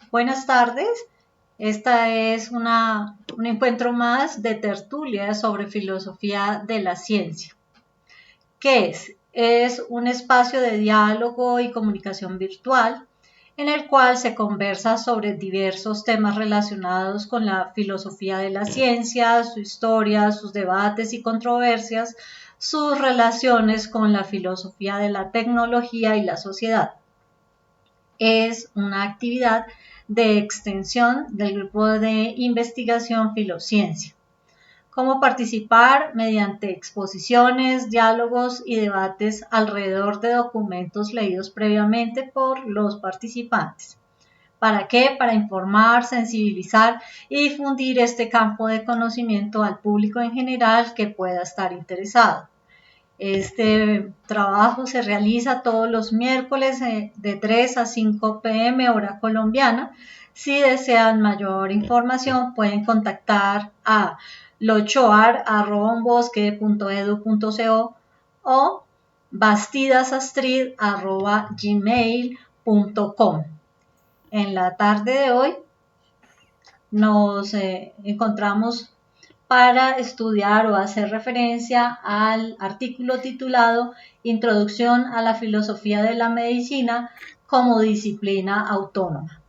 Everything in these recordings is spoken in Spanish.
Buenas tardes. Esta es un encuentro más de tertulia sobre filosofía de la ciencia. ¿Qué es? Es un espacio de diálogo y comunicación virtual en el cual se conversa sobre diversos temas relacionados con la filosofía de la ciencia, su historia, sus debates y controversias, sus relaciones con la filosofía de la tecnología y la sociedad. Es una actividad de extensión del grupo de investigación Filociencia. Cómo participar mediante exposiciones, diálogos y debates alrededor de documentos leídos previamente por los participantes. ¿Para qué? Para informar, sensibilizar y difundir este campo de conocimiento al público en general que pueda estar interesado. Este trabajo se realiza todos los miércoles de 3 a 5 p.m. hora colombiana. Si desean mayor información pueden contactar a lochoar@bosque.edu.co o bastidasastrid@gmail.com. En la tarde de hoy nos encontramos para estudiar o hacer referencia al artículo titulado Introducción a la filosofía de la medicina como disciplina autónoma.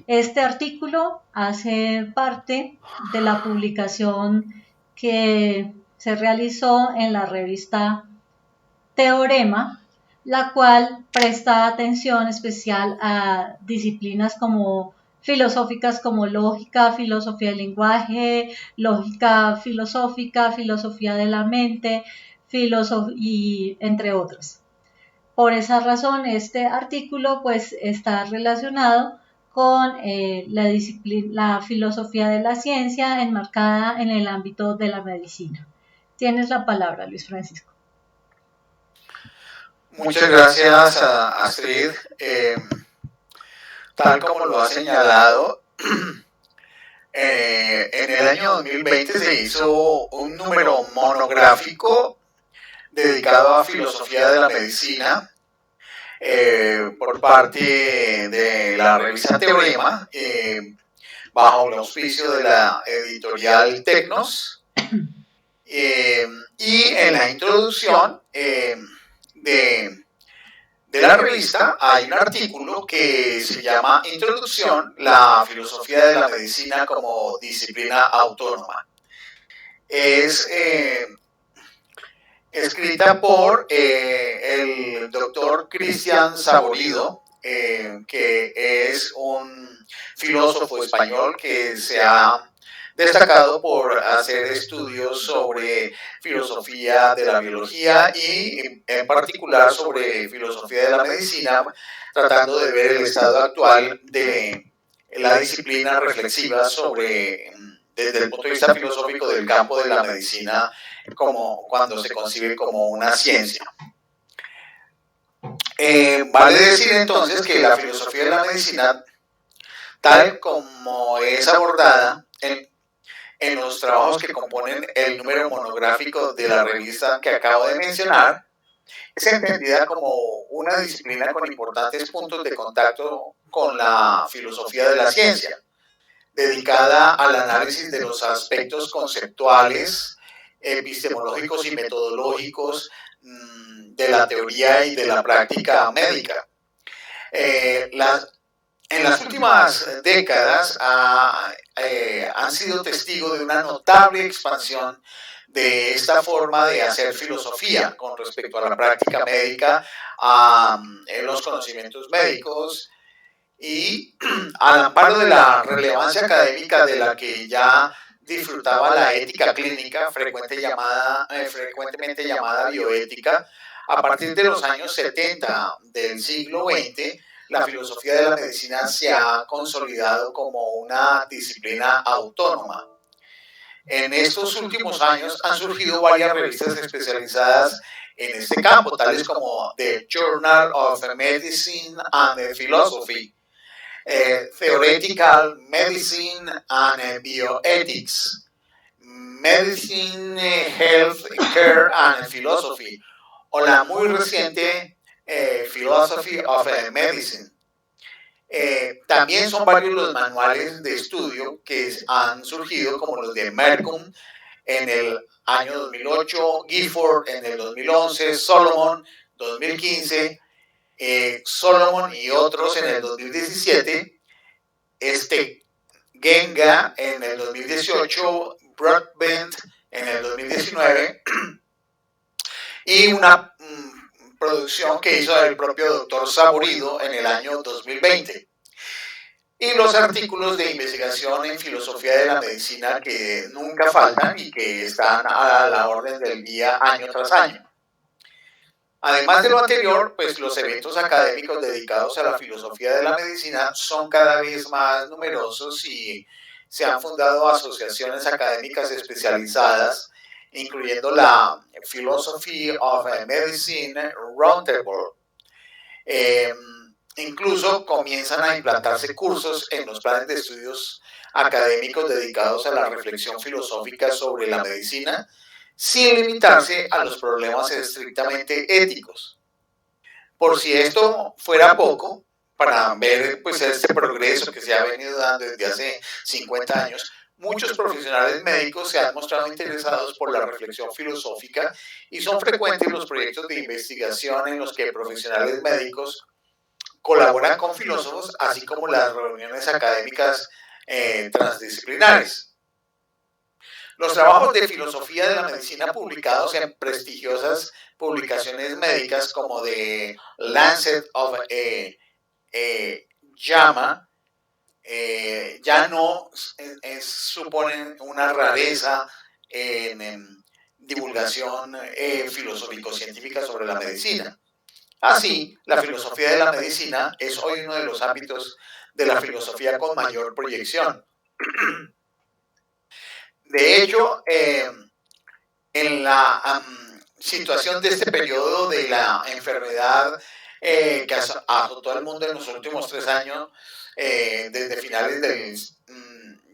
Este artículo hace parte de la publicación que se realizó en la revista Teorema, la cual presta atención especial a disciplinas como filosóficas como lógica, filosofía del lenguaje, lógica filosófica, filosofía de la mente, y entre otras. Por esa razón, este artículo pues está relacionado con la filosofía de la ciencia enmarcada en el ámbito de la medicina. Tienes la palabra, Luis Francisco. Muchas gracias, Astrid. Tal como lo ha señalado, en el año 2020 se hizo un número monográfico dedicado a filosofía de la medicina por parte de la revista Teorema, bajo el auspicio de la editorial Tecnos. Y en la introducción de la revista hay un artículo que se llama Introducción, la filosofía de la medicina como disciplina autónoma. Es escrita por el doctor Cristian Saborido, que es un filósofo español que se ha destacado por hacer estudios sobre filosofía de la biología y en particular sobre filosofía de la medicina, tratando de ver el estado actual de la disciplina reflexiva sobre, desde el punto de vista filosófico del campo de la medicina, como cuando se concibe como una ciencia. Vale decir entonces que la filosofía de la medicina, tal como es abordada en los trabajos que componen el número monográfico de la revista que acabo de mencionar, es entendida como una disciplina con importantes puntos de contacto con la filosofía de la ciencia, dedicada al análisis de los aspectos conceptuales, epistemológicos y metodológicos de la teoría y de la práctica médica. En las últimas décadas han sido testigos de una notable expansión de esta forma de hacer filosofía con respecto a la práctica médica, a los conocimientos médicos y al amparo de la relevancia académica de la que ya disfrutaba la ética clínica, frecuentemente llamada bioética. A partir de los años 70 del siglo XX, la filosofía de la medicina se ha consolidado como una disciplina autónoma. En estos últimos años han surgido varias revistas especializadas en este campo, tales como The Journal of Medicine and Philosophy, Theoretical Medicine and Bioethics, Medicine, Health Care and Philosophy, o la muy reciente Philosophy of Medicine. También son varios los manuales de estudio que han surgido, como los de Merkum en el año 2008, Gifford en el 2011, Solomon 2015, Solomon y otros en el 2017, Genga en el 2018, Broadbent en el 2019 y una producción que hizo el propio doctor Saborido en el año 2020. Y los artículos de investigación en filosofía de la medicina que nunca faltan y que están a la orden del día año tras año. Además de lo anterior, pues los eventos académicos dedicados a la filosofía de la medicina son cada vez más numerosos y se han fundado asociaciones académicas especializadas, incluyendo la Philosophy of Medicine Roundtable. Incluso comienzan a implantarse cursos en los planes de estudios académicos dedicados a la reflexión filosófica sobre la medicina, sin limitarse a los problemas estrictamente éticos. Por si esto fuera poco, para ver pues este progreso que se ha venido dando desde hace 50 años, muchos profesionales médicos se han mostrado interesados por la reflexión filosófica y son frecuentes los proyectos de investigación en los que profesionales médicos colaboran con filósofos, así como las reuniones académicas transdisciplinares. Los trabajos de filosofía de la medicina publicados en prestigiosas publicaciones médicas como The Lancet of JAMA ya no suponen una rareza en divulgación filosófico-científica sobre la medicina. Así, la filosofía de la medicina es hoy uno de los ámbitos de la filosofía con mayor proyección. De hecho, en la situación de este periodo de la enfermedad que azotó al mundo en los últimos 3 años, desde finales del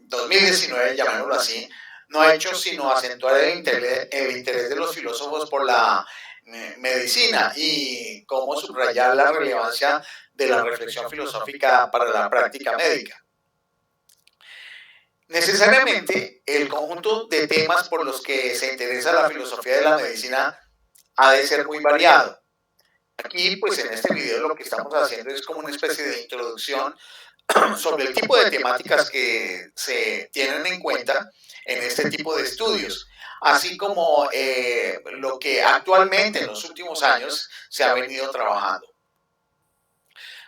2019, llamémoslo así, no ha hecho sino acentuar el interés de los filósofos por la medicina y cómo subrayar la relevancia de la reflexión filosófica para la práctica médica. Necesariamente, el conjunto de temas por los que se interesa la filosofía de la medicina ha de ser muy variado. Aquí, pues en este video lo que estamos haciendo es como una especie de introducción sobre el tipo de temáticas que se tienen en cuenta en este tipo de estudios, así como lo que actualmente en los últimos años se ha venido trabajando.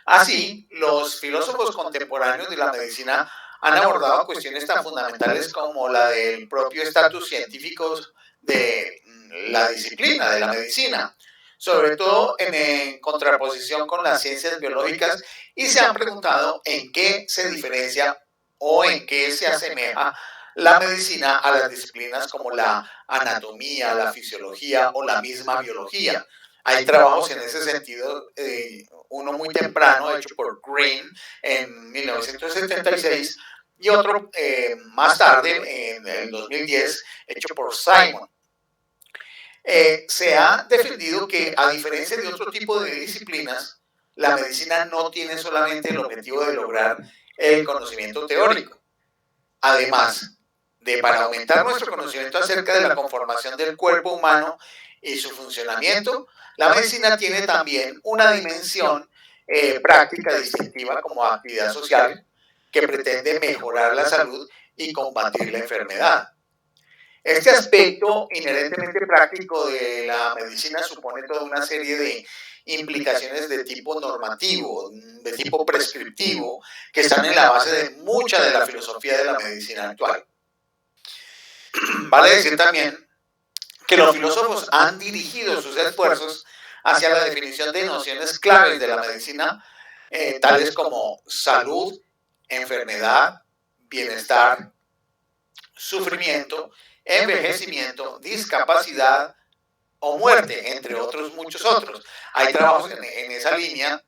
Así, los filósofos contemporáneos de la medicina han abordado cuestiones tan fundamentales como la del propio estatus científico de la disciplina de la medicina, sobre todo en contraposición con las ciencias biológicas, y se han preguntado en qué se diferencia o en qué se asemeja la medicina a las disciplinas como la anatomía, la fisiología o la misma biología. Hay trabajos en ese sentido, uno muy temprano hecho por Green en 1976 y otro más tarde, en el 2010, hecho por Simon. Se ha defendido que, a diferencia de otro tipo de disciplinas, la medicina no tiene solamente el objetivo de lograr el conocimiento teórico. Además de para aumentar nuestro conocimiento acerca de la conformación del cuerpo humano y su funcionamiento, la medicina tiene también una dimensión práctica distintiva como actividad social que pretende mejorar la salud y combatir la enfermedad. Este aspecto inherentemente práctico de la medicina supone toda una serie de implicaciones de tipo normativo, de tipo prescriptivo, que están en la base de mucha de la filosofía de la medicina actual. Vale decir también que los filósofos han dirigido sus esfuerzos hacia la definición de nociones claves de la medicina, tales como salud, enfermedad, bienestar, sufrimiento, envejecimiento, discapacidad o muerte, entre otros muchos otros. Hay trabajos en esa línea,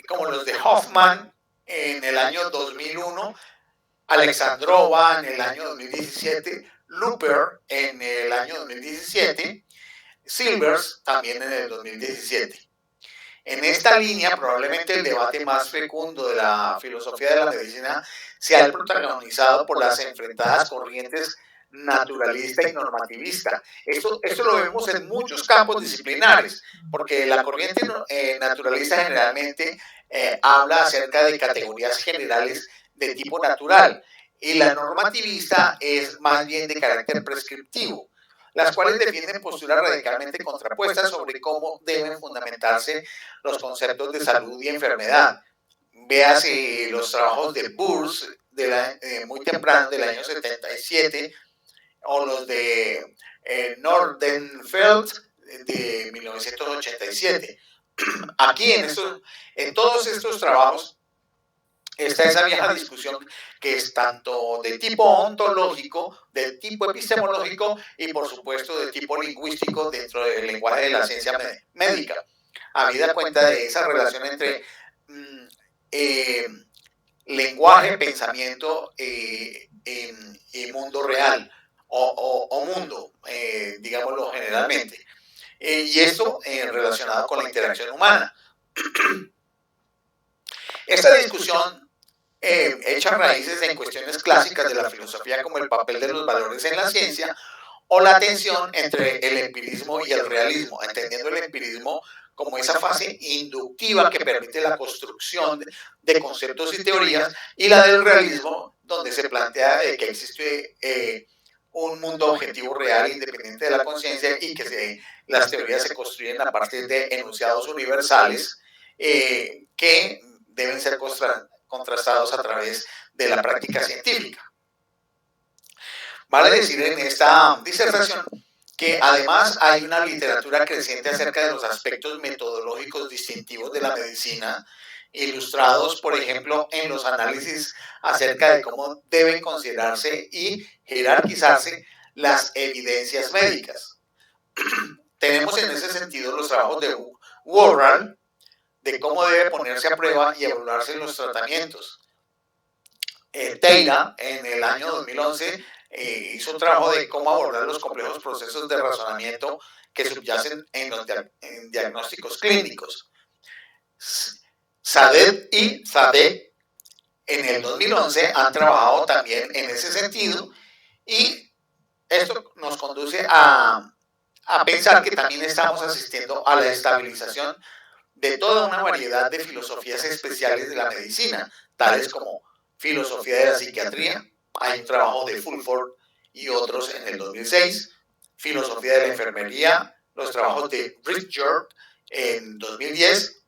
como los de Hoffman en el año 2001, Alexandrova en el año 2017, Looper en el año 2017, Silvers también en el 2017. En esta línea, probablemente el debate más fecundo de la filosofía de la medicina sea el protagonizado por las enfrentadas corrientes naturalista y normativista. Esto lo vemos en muchos campos disciplinares, porque la corriente naturalista generalmente habla acerca de categorías generales de tipo natural, y la normativista es más bien de carácter prescriptivo, las cuales defienden posturas radicalmente contrapuestas sobre cómo deben fundamentarse los conceptos de salud y enfermedad. Véase los trabajos de Burs, muy temprano, del año 77, o los de Nordenfeld, de 1987. Aquí, en todos estos trabajos, está esa vieja discusión que es tanto de tipo ontológico, de tipo epistemológico y, por supuesto, de tipo lingüístico dentro del lenguaje de la ciencia médica. Habida cuenta de esa relación entre lenguaje, pensamiento y mundo real o mundo, digámoslo generalmente. Y esto relacionado con la interacción humana. Esta discusión echa raíces en cuestiones clásicas de la filosofía, como el papel de los valores en la ciencia o la tensión entre el empirismo y el realismo, entendiendo el empirismo como esa fase inductiva que permite la construcción de conceptos y teorías, y la del realismo, donde se plantea que existe un mundo objetivo real independiente de la conciencia, y que las teorías se construyen a partir de enunciados universales que deben ser contrastados a través de la práctica científica. Vale decir en esta disertación que además hay una literatura creciente acerca de los aspectos metodológicos distintivos de la medicina, ilustrados, por ejemplo, en los análisis acerca de cómo deben considerarse y jerarquizarse las evidencias médicas. Tenemos en ese sentido los trabajos de Worrall, de cómo debe ponerse a prueba y evaluarse los tratamientos. Taylor, en el año 2011, hizo un trabajo de cómo abordar los complejos procesos de razonamiento que subyacen en los diagnósticos clínicos. Sadet y Zadeh, en el 2011, han trabajado también en ese sentido, y esto nos conduce a pensar que también estamos asistiendo a la estabilización de toda una variedad de filosofías especiales de la medicina, tales como filosofía de la psiquiatría. Hay un trabajo de Fulford y otros en el 2006, filosofía de la enfermería, los trabajos de Richard en 2010,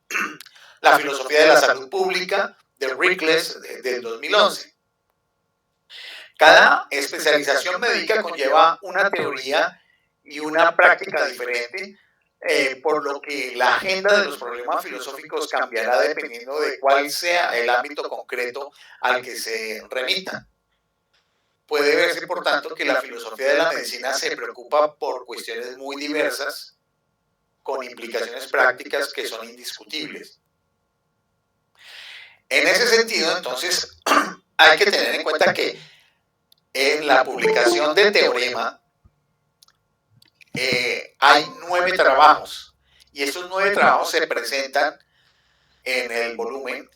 la filosofía de la salud pública de Rickless del 2011. Cada especialización médica conlleva una teoría y una práctica diferente, por lo que la agenda de los problemas filosóficos cambiará dependiendo de cuál sea el ámbito concreto al que se remita. Puede verse, por tanto, que la filosofía de la medicina se preocupa por cuestiones muy diversas, con implicaciones prácticas que son indiscutibles. En ese sentido, entonces, hay que tener en cuenta que en la publicación de Teorema hay 9 trabajos, y estos 9 trabajos se presentan en el volumen.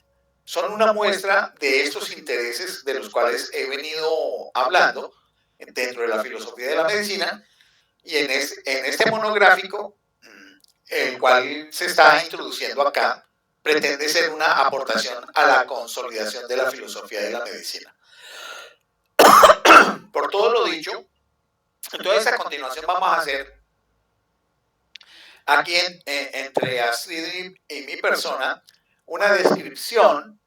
Son una muestra de estos intereses de los cuales he venido hablando dentro de la filosofía de la medicina, y en este monográfico, el cual se está introduciendo acá, pretende ser una aportación a la consolidación de la filosofía de la medicina. Por todo lo dicho, entonces a continuación vamos a hacer aquí entre Astrid y mi persona una descripción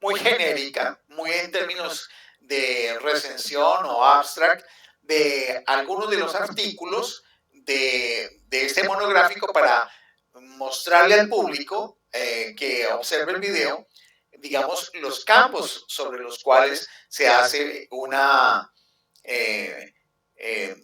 muy genérica, muy en términos de recensión o abstract, de algunos de los artículos de este monográfico, para mostrarle al público que observe el video, digamos, los campos sobre los cuales se hace una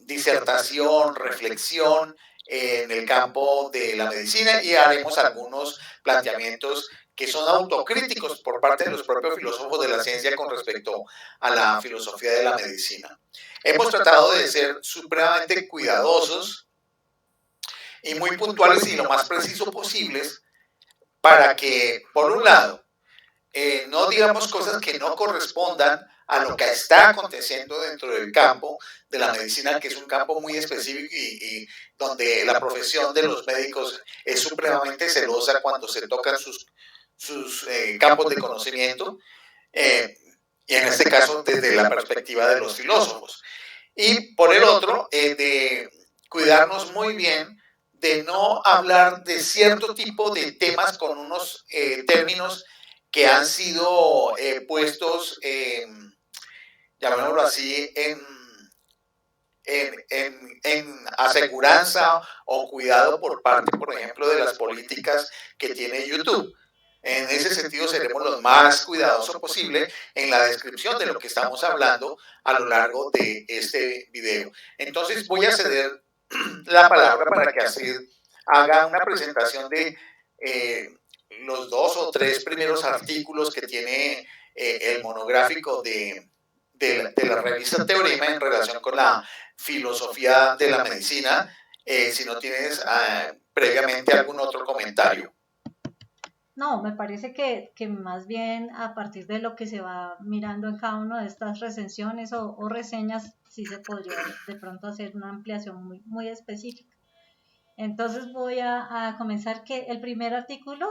disertación, reflexión en el campo de la medicina, y haremos algunos planteamientos que son autocríticos por parte de los propios filósofos de la ciencia con respecto a la filosofía de la medicina. Hemos tratado de ser supremamente cuidadosos y muy puntuales y lo más preciso posibles para que, por un lado, no digamos cosas que no correspondan a lo que está aconteciendo dentro del campo de la medicina, que es un campo muy específico y donde la profesión de los médicos es supremamente celosa cuando se tocan sus campos de conocimiento, y en este caso desde la perspectiva de los filósofos. Y por el otro, de cuidarnos muy bien de no hablar de cierto tipo de temas con unos términos que han sido puestos, llamémoslo así, en aseguranza o cuidado por parte, por ejemplo, de las políticas que tiene YouTube. En ese sentido, seremos los más cuidadosos posible en la descripción de lo que estamos hablando a lo largo de este video. Entonces, voy a ceder la palabra para que así haga una presentación de los 2 o 3 primeros artículos que tiene el monográfico de la revista Teorema en relación con la filosofía de la medicina, si no tienes previamente algún otro comentario. No, me parece que más bien a partir de lo que se va mirando en cada una de estas recensiones o reseñas, sí se podría de pronto hacer una ampliación muy específica. Entonces voy a comenzar que el primer artículo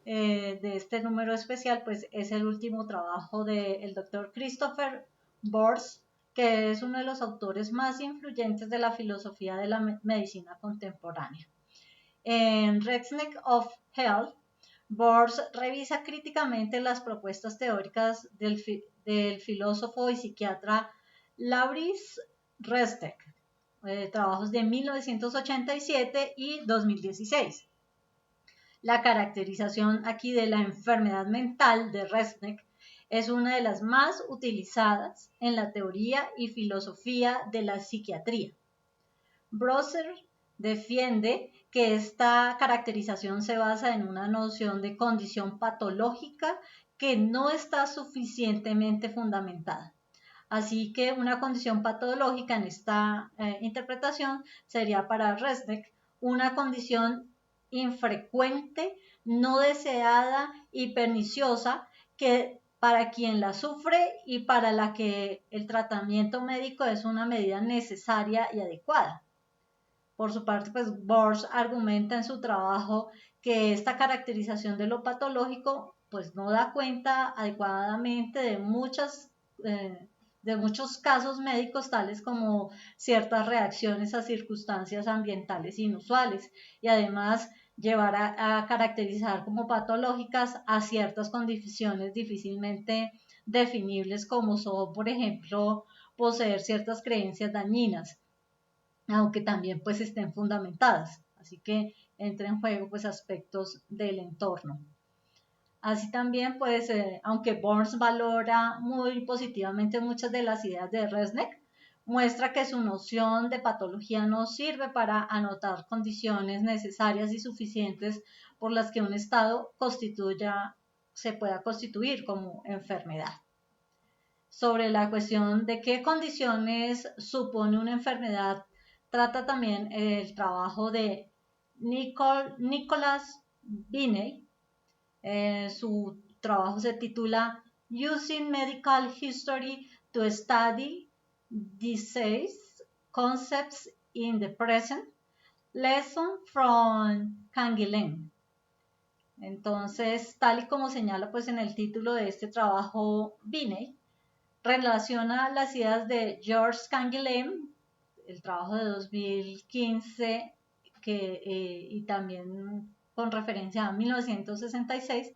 de este número especial pues es el último trabajo del doctor Christopher Bors, que es uno de los autores más influyentes de la filosofía de la medicina contemporánea. En Resnick of Health, Bors revisa críticamente las propuestas teóricas del filósofo y psiquiatra Lauris Resnick, trabajos de 1987 y 2016. La caracterización aquí de la enfermedad mental de Resnick es una de las más utilizadas en la teoría y filosofía de la psiquiatría. Brosser defiende que esta caracterización se basa en una noción de condición patológica que no está suficientemente fundamentada. Así que una condición patológica en esta interpretación sería para Resnick una condición infrecuente, no deseada y perniciosa que para quien la sufre y para la que el tratamiento médico es una medida necesaria y adecuada. Por su parte, pues Bors argumenta en su trabajo que esta caracterización de lo patológico pues no da cuenta adecuadamente de muchos casos médicos, tales como ciertas reacciones a circunstancias ambientales inusuales, y además llevar a caracterizar como patológicas a ciertas condiciones difícilmente definibles, como son, por ejemplo, poseer ciertas creencias dañinas, aunque también pues estén fundamentadas. Así que entra en juego pues aspectos del entorno. Así también, pues, aunque Burns valora muy positivamente muchas de las ideas de Resnick, muestra que su noción de patología no sirve para anotar condiciones necesarias y suficientes por las que un estado se pueda constituir como enfermedad. Sobre la cuestión de qué condiciones supone una enfermedad, trata también el trabajo de Nicholas Binney. Su trabajo se titula Using Medical History to Study Disease Concepts in the Present, Lesson from Canguilhem. Entonces, tal y como señala pues en el título de este trabajo, Binney relaciona las ideas de George Canguilhem, el trabajo de 2015, y también con referencia a 1966.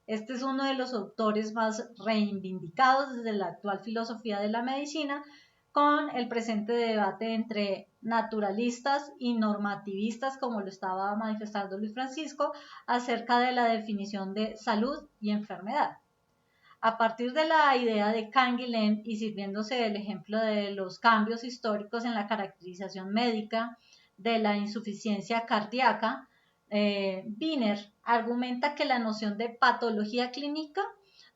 Este es uno de los autores más reivindicados desde la actual filosofía de la medicina, con el presente debate entre naturalistas y normativistas, como lo estaba manifestando Luis Francisco, acerca de la definición de salud y enfermedad. A partir de la idea de Canguilhem y sirviéndose del ejemplo de los cambios históricos en la caracterización médica de la insuficiencia cardíaca, Wiener argumenta que la noción de patología clínica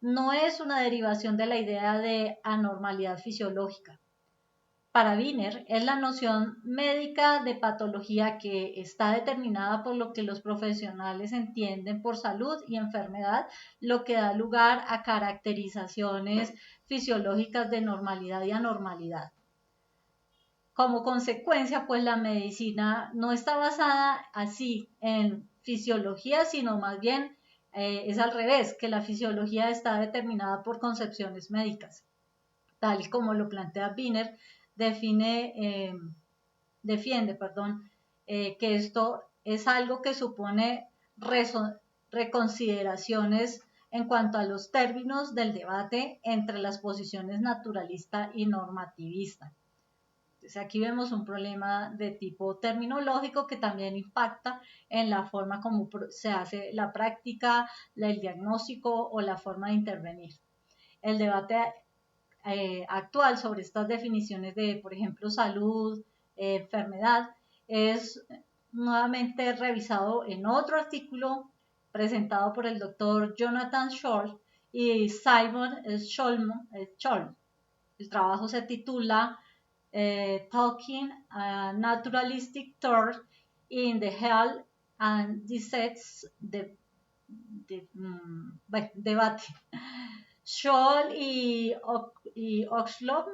no es una derivación de la idea de anormalidad fisiológica. para Wiener es la noción médica de patología que está determinada por lo que los profesionales entienden por salud y enfermedad, lo que da lugar a caracterizaciones fisiológicas de normalidad y anormalidad. Como consecuencia, pues la medicina no está basada así en fisiología, sino más bien es al revés, que la fisiología está determinada por concepciones médicas, tal y como lo plantea Wiener, defiende, que esto es algo que supone reconsideraciones en cuanto a los términos del debate entre las posiciones naturalista y normativista. Entonces aquí vemos un problema de tipo terminológico que también impacta en la forma como se hace la práctica, el diagnóstico o la forma de intervenir. El debate actual sobre estas definiciones de, por ejemplo, salud, enfermedad, es nuevamente revisado en otro artículo presentado por el doctor Jonathan Scholl y Simon Scholl. El trabajo se titula Talking a Naturalistic Thought in the Health and Disease Debate. Scholl y Oxlom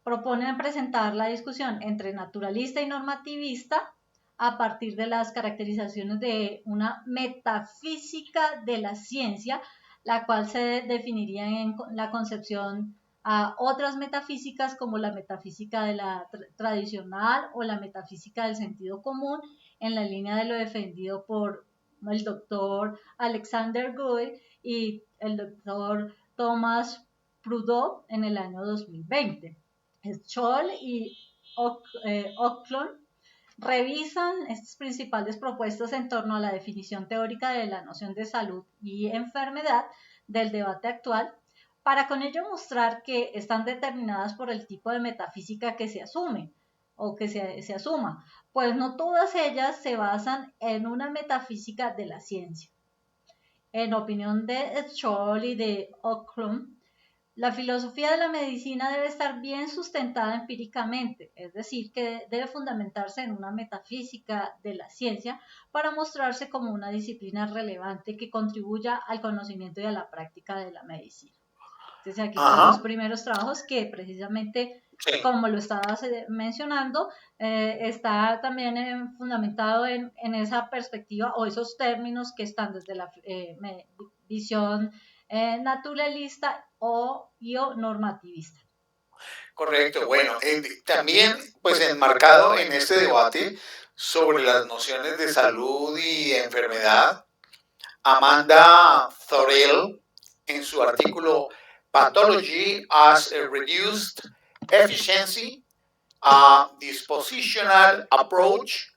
proponen presentar la discusión entre naturalista y normativista a partir de las caracterizaciones de una metafísica de la ciencia, la cual se definiría en la concepción a otras metafísicas como la metafísica de la tradicional o la metafísica del sentido común, en la línea de lo defendido por el doctor Alexander Guy y el doctor Thomas Proudhon en el año 2020. Scholl y Oaklund revisan estas principales propuestas en torno a la definición teórica de la noción de salud y enfermedad del debate actual, para con ello mostrar que están determinadas por el tipo de metafísica que se asume o que se asuma, pues no todas ellas se basan en una metafísica de la ciencia. En opinión de Scholl y de Oaklund, la filosofía de la medicina debe estar bien sustentada empíricamente, es decir, que debe fundamentarse en una metafísica de la ciencia para mostrarse como una disciplina relevante que contribuya al conocimiento y a la práctica de la medicina. Entonces aquí están los primeros trabajos que precisamente, como lo estabas mencionando, está también fundamentado en esa perspectiva o esos términos que están desde la visión naturalista o normativista. Correcto. Bueno, también pues enmarcado en este debate sobre las nociones de salud y enfermedad, Amanda Thorell, en su artículo Pathology as a Reduced Efficiency, a Dispositional Approach,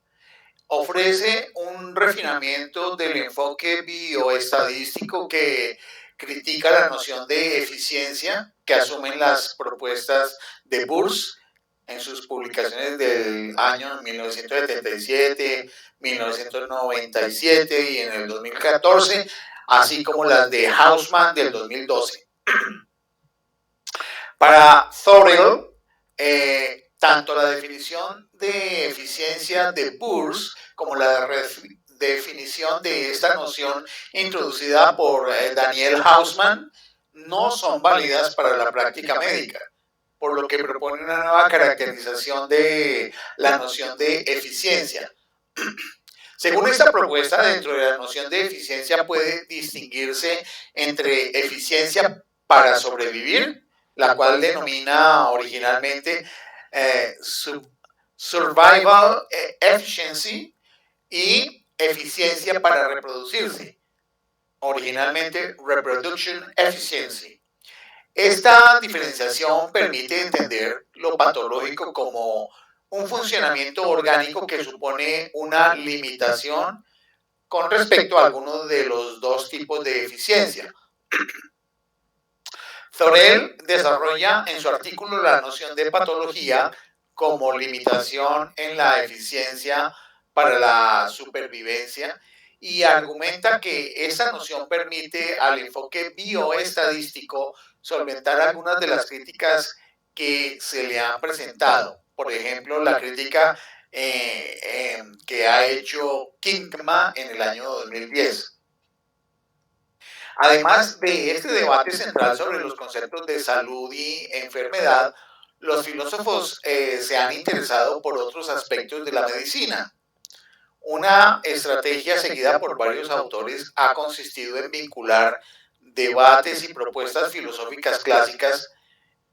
ofrece un refinamiento del enfoque bioestadístico que critica la noción de eficiencia que asumen las propuestas de Burs en sus publicaciones del año 1977, 1997 y en el 2014, así como las de Hausman del 2012. Para Thorell, tanto la definición de eficiencia de Burs como la definición de esta noción introducida por Daniel Hausman no son válidas para la práctica médica, por lo que propone una nueva caracterización de la noción de eficiencia. Según esta propuesta, dentro de la noción de eficiencia puede distinguirse entre eficiencia para sobrevivir, la cual denomina originalmente Survival Efficiency, y eficiencia para reproducirse, originalmente Reproduction Efficiency. Esta diferenciación permite entender lo patológico como un funcionamiento orgánico que supone una limitación con respecto a alguno de los dos tipos de eficiencia. Thorell desarrolla en su artículo la noción de patología como limitación en la eficiencia para la supervivencia y argumenta que esa noción permite al enfoque bioestadístico solventar algunas de las críticas que se le han presentado. Por ejemplo, la crítica que ha hecho Kinkma en el año 2010. Además de este debate central sobre los conceptos de salud y enfermedad, los filósofos se han interesado por otros aspectos de la medicina. Una estrategia seguida por varios autores ha consistido en vincular debates y propuestas filosóficas clásicas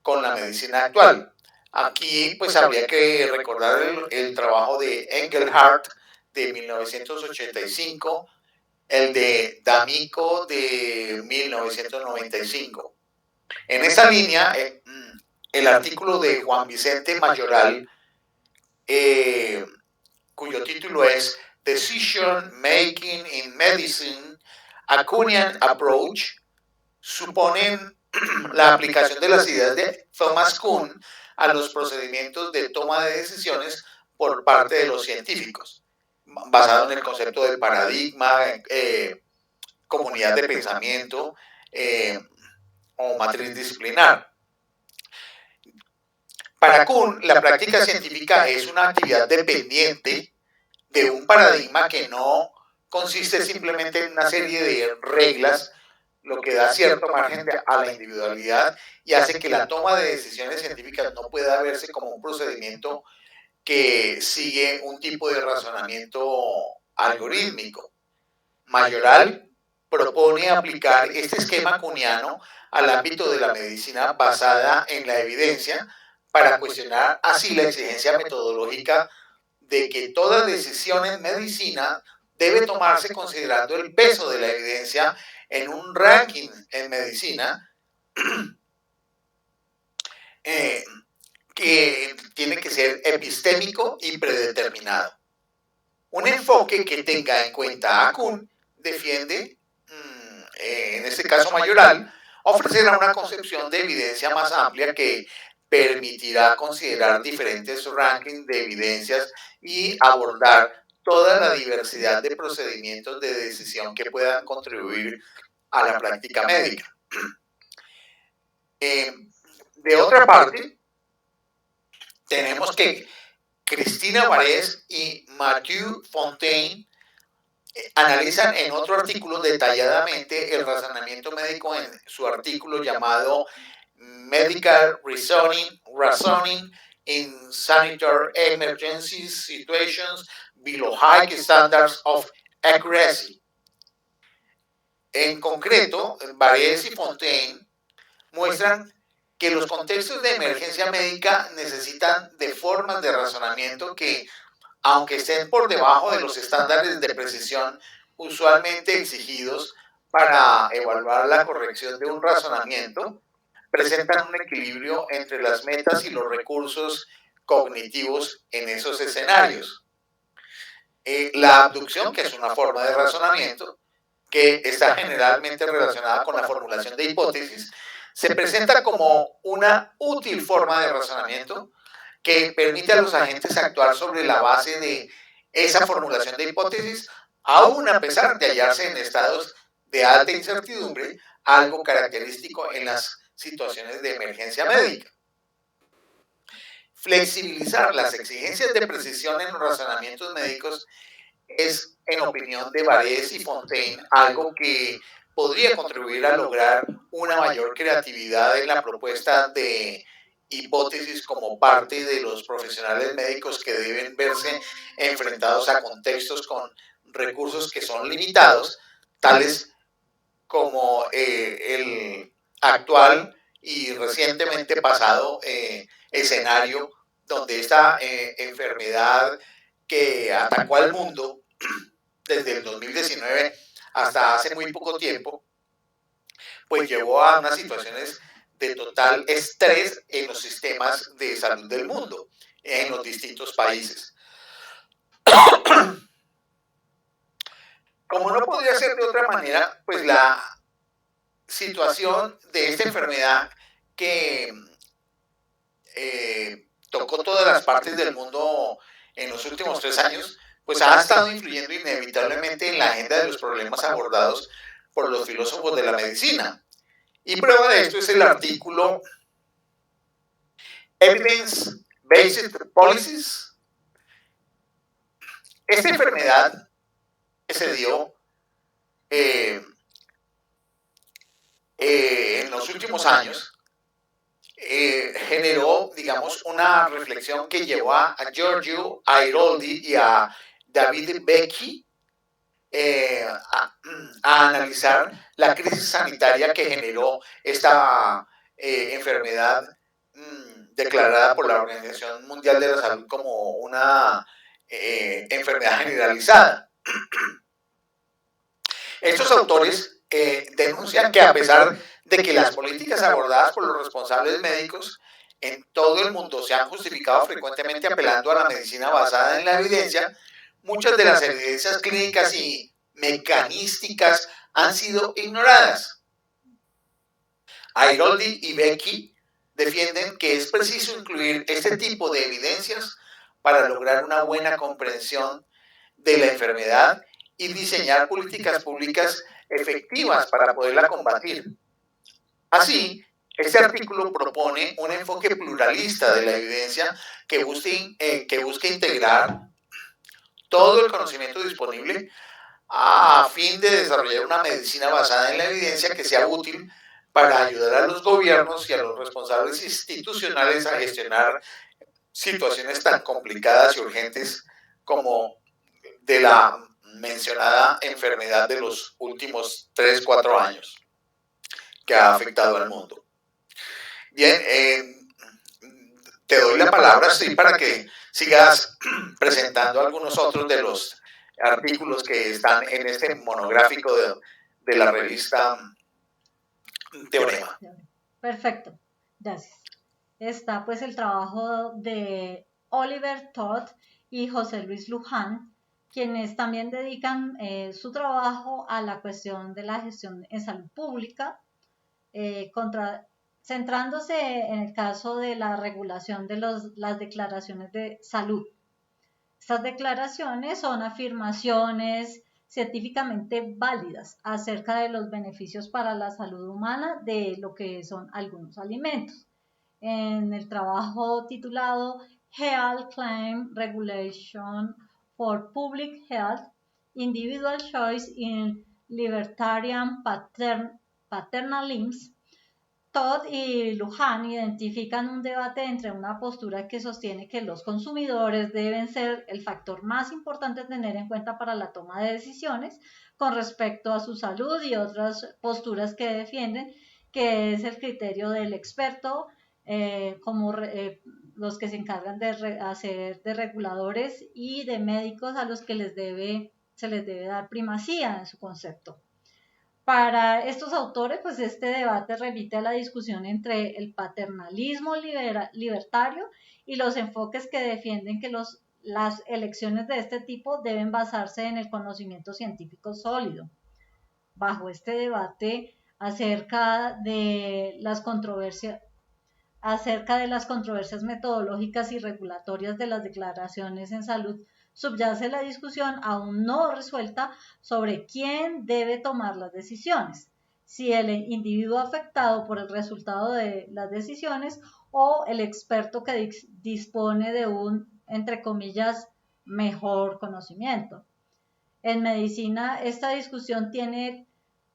con la medicina actual. Aquí pues habría que recordar el trabajo de Engelhardt de 1985, el de D'Amico de 1995. En esa línea, el artículo de Juan Vicente Mayoral, cuyo título es Decision Making in Medicine, a Kuhnian Approach, suponen la aplicación de las ideas de Thomas Kuhn a los procedimientos de toma de decisiones por parte de los científicos, basado en el concepto del paradigma, comunidad de pensamiento o matriz disciplinar. Para Kuhn, la práctica científica es una actividad dependiente de un paradigma que no consiste simplemente en una serie de reglas, lo que da cierto margen a la individualidad y hace que la toma de decisiones científicas no pueda verse como un procedimiento que sigue un tipo de razonamiento algorítmico. Mayoral propone aplicar este esquema kuhniano al ámbito de la medicina basada en la evidencia para cuestionar así la exigencia metodológica de que toda decisión en medicina debe tomarse considerando el peso de la evidencia en un ranking en medicina que tiene que ser epistémico y predeterminado. Un enfoque que tenga en cuenta a Kuhn defiende, en este caso Mayoral, ofrecerá una concepción de evidencia más amplia que permitirá considerar diferentes rankings de evidencias y abordar toda la diversidad de procedimientos de decisión que puedan contribuir a la práctica médica. De otra parte, tenemos que Cristina Varese y Mathieu Fontaine analizan en otro artículo detalladamente el razonamiento médico en su artículo llamado Medical Reasoning in Sanitary Emergency Situations Below High Standards of Accuracy. En concreto, Varese y Fontaine muestran que los contextos de emergencia médica necesitan de formas de razonamiento que, aunque estén por debajo de los estándares de precisión usualmente exigidos para evaluar la corrección de un razonamiento, presentan un equilibrio entre las metas y los recursos cognitivos en esos escenarios. La abducción, que es una forma de razonamiento que está generalmente relacionada con la formulación de hipótesis, se presenta como una útil forma de razonamiento que permite a los agentes actuar sobre la base de esa formulación de hipótesis, aún a pesar de hallarse en estados de alta incertidumbre, algo característico en las situaciones de emergencia médica. Flexibilizar las exigencias de precisión en los razonamientos médicos es, en opinión de Varese y Fontaine, algo que podría contribuir a lograr una mayor creatividad en la propuesta de hipótesis como parte de los profesionales médicos que deben verse enfrentados a contextos con recursos que son limitados, tales como el actual y recientemente pasado escenario donde esta enfermedad que atacó al mundo desde el 2019 hasta hace muy poco tiempo, pues llevó a unas situaciones de total estrés en los sistemas de salud del mundo, en los distintos países. Como no podría ser de otra manera, pues la situación de esta enfermedad que tocó todas las partes del mundo en los últimos 3 años, pues ha estado influyendo inevitablemente en la agenda de los problemas abordados por los filósofos de la medicina. Y prueba de esto es el artículo Evidence-Based Policies. Esta enfermedad se dio en los últimos años, generó, digamos, una reflexión que llevó a Giorgio Airoldi y a David Becchi a analizar la crisis sanitaria que generó esta enfermedad declarada por la Organización Mundial de la Salud como una enfermedad generalizada. Estos autores denuncian que a pesar de que las políticas abordadas por los responsables médicos en todo el mundo se han justificado frecuentemente apelando a la medicina basada en la evidencia, muchas de las evidencias clínicas y mecanísticas han sido ignoradas. Airoldi y Becchi defienden que es preciso incluir este tipo de evidencias para lograr una buena comprensión de la enfermedad y diseñar políticas públicas efectivas para poderla combatir. Así, este artículo propone un enfoque pluralista de la evidencia que busque integrar todo el conocimiento disponible a fin de desarrollar una medicina basada en la evidencia que sea útil para ayudar a los gobiernos y a los responsables institucionales a gestionar situaciones tan complicadas y urgentes como de la mencionada enfermedad de los últimos 3-4 años que ha afectado al mundo. Bien, te doy la palabra, sí, para que sigas presentando algunos otros de los artículos que están en este monográfico de la revista Teorema. Perfecto, gracias. Está pues el trabajo de Oliver Todd y José Luis Luján, quienes también dedican su trabajo a la cuestión de la gestión en salud pública, centrándose en el caso de la regulación de las declaraciones de salud. Estas declaraciones son afirmaciones científicamente válidas acerca de los beneficios para la salud humana de lo que son algunos alimentos. En el trabajo titulado Health Claim Regulation for Public Health, Individual Choice in Libertarian Paternalism, Todd y Luján identifican un debate entre una postura que sostiene que los consumidores deben ser el factor más importante a tener en cuenta para la toma de decisiones con respecto a su salud y otras posturas que defienden que es el criterio del experto, los que se encargan de hacer de reguladores y de médicos a los que se les debe dar primacía en su concepto. Para estos autores, pues este debate remite a la discusión entre el paternalismo libertario y los enfoques que defienden que las elecciones de este tipo deben basarse en el conocimiento científico sólido. Bajo este debate acerca de las controversias metodológicas y regulatorias de las declaraciones en salud, subyace la discusión aún no resuelta sobre quién debe tomar las decisiones, si el individuo afectado por el resultado de las decisiones o el experto que dispone de un, entre comillas, mejor conocimiento. En medicina, esta discusión tiene,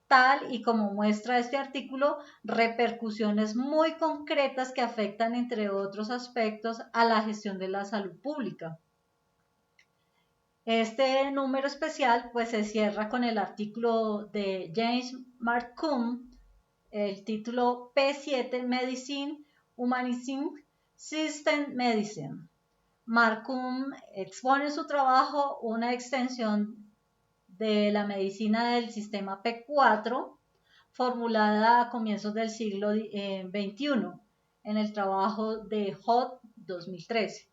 tal y como muestra este artículo, repercusiones muy concretas que afectan, entre otros aspectos, a la gestión de la salud pública. Este número especial pues se cierra con el artículo de James Marcum, el título P7 Medicine, Humanizing System Medicine. Marcum expone en su trabajo una extensión de la medicina del sistema P4 formulada a comienzos del siglo XXI en el trabajo de Hoth 2013.